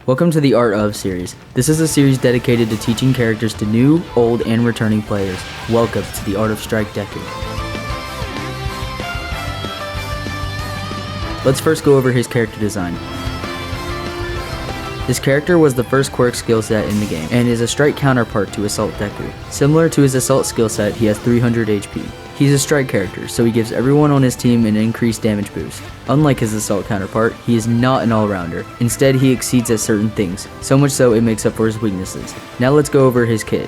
Welcome to the Art of series. This is a series dedicated to teaching characters to new, old, and returning players. Welcome to the Art of Strike Deku. Let's first go over his character design. This character was the first quirk skill set in the game, and is a strike counterpart to Assault Deku. Similar to his Assault skill set, he has 300 HP. He's a strike character, so he gives everyone on his team an increased damage boost. Unlike his Assault counterpart, he is not an all-rounder. Instead, he exceeds at certain things, so much so it makes up for his weaknesses. Now let's go over his kit.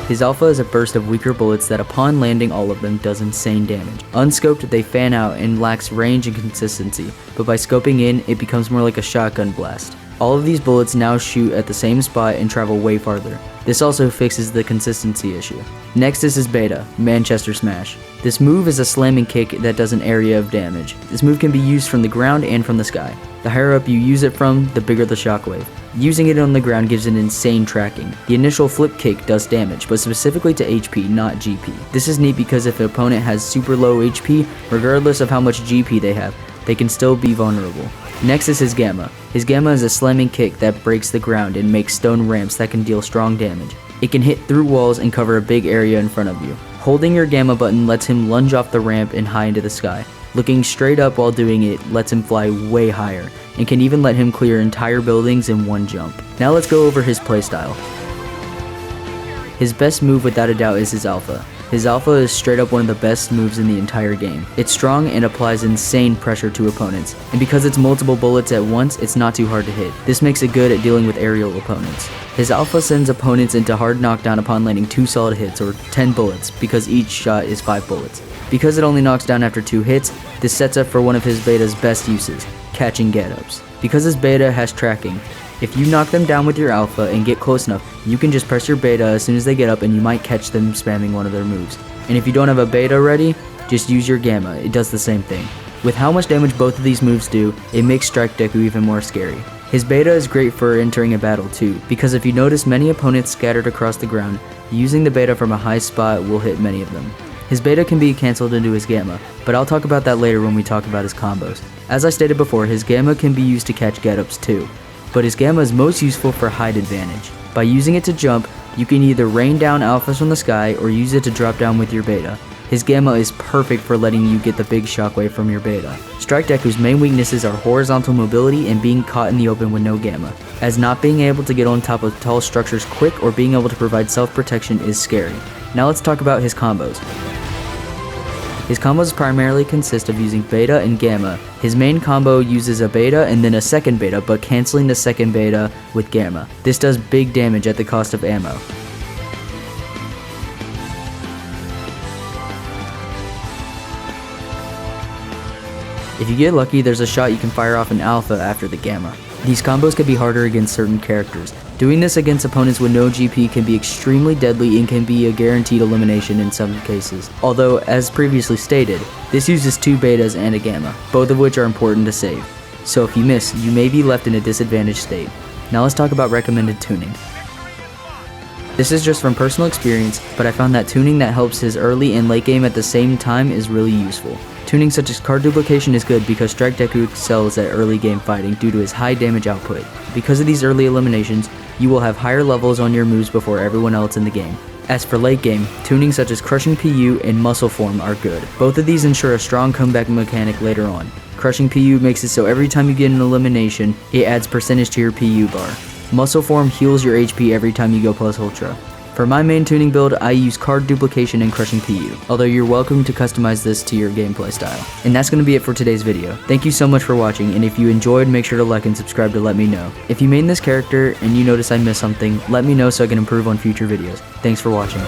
His alpha is a burst of weaker bullets that upon landing all of them does insane damage. Unscoped, they fan out and lacks range and consistency, but by scoping in, it becomes more like a shotgun blast. All of these bullets now shoot at the same spot and travel way farther. This also fixes the consistency issue. Next is his beta, Manchester Smash. This move is a slamming kick that does an area of damage. This move can be used from the ground and from the sky. The higher up you use it from, the bigger the shockwave. Using it on the ground gives an insane tracking. The initial flip kick does damage, but specifically to HP, not GP. This is neat because if an opponent has super low HP, regardless of how much GP they have, they can still be vulnerable. Next is his Gamma. His Gamma is a slamming kick that breaks the ground and makes stone ramps that can deal strong damage. It can hit through walls and cover a big area in front of you. Holding your Gamma button lets him lunge off the ramp and high into the sky. Looking straight up while doing it lets him fly way higher, and can even let him clear entire buildings in one jump. Now let's go over his playstyle. His best move without a doubt is his Alpha. His Alpha is straight up one of the best moves in the entire game. It's strong and applies insane pressure to opponents, and because it's multiple bullets at once, it's not too hard to hit. This makes it good at dealing with aerial opponents. His Alpha sends opponents into hard knockdown upon landing 2 solid hits or 10 bullets, because each shot is 5 bullets. Because it only knocks down after 2 hits, this sets up for one of his beta's best uses, catching get-ups. Because his beta has tracking, if you knock them down with your Alpha and get close enough, you can just press your beta as soon as they get up and you might catch them spamming one of their moves. And if you don't have a beta ready, just use your Gamma, it does the same thing. With how much damage both of these moves do, it makes Strike Deku even more scary. His beta is great for entering a battle too, because if you notice many opponents scattered across the ground, using the beta from a high spot will hit many of them. His beta can be cancelled into his Gamma, but I'll talk about that later when we talk about his combos. As I stated before, his Gamma can be used to catch get-ups too, but his Gamma is most useful for height advantage. By using it to jump, you can either rain down alphas from the sky or use it to drop down with your beta. His Gamma is perfect for letting you get the big shockwave from your beta. Strike Deku's main weaknesses are horizontal mobility and being caught in the open with no Gamma, as not being able to get on top of tall structures quick or being able to provide self-protection is scary. Now let's talk about his combos. His combos primarily consist of using beta and Gamma. His main combo uses a beta and then a second beta, but cancelling the second beta with Gamma. This does big damage at the cost of ammo. If you get lucky, there's a shot you can fire off an Alpha after the Gamma. These combos can be harder against certain characters. Doing this against opponents with no GP can be extremely deadly and can be a guaranteed elimination in some cases. Although, as previously stated, this uses 2 betas and a Gamma, both of which are important to save. So if you miss, you may be left in a disadvantaged state. Now let's talk about recommended tuning. This is just from personal experience, but I found that tuning that helps his early and late game at the same time is really useful. Tuning such as card duplication is good because Strike Deku excels at early game fighting due to his high damage output. Because of these early eliminations, you will have higher levels on your moves before everyone else in the game. As for late game, tuning such as Crushing PU and Muscle Form are good. Both of these ensure a strong comeback mechanic later on. Crushing PU makes it so every time you get an elimination, it adds percentage to your PU bar. Muscle Form heals your HP every time you go plus Ultra. For my main tuning build, I use card duplication and Crushing PU, although you're welcome to customize this to your gameplay style. And that's going to be it for today's video. Thank you so much for watching, and if you enjoyed, make sure to like and subscribe to let me know. If you main this character and you notice I missed something, let me know so I can improve on future videos. Thanks for watching.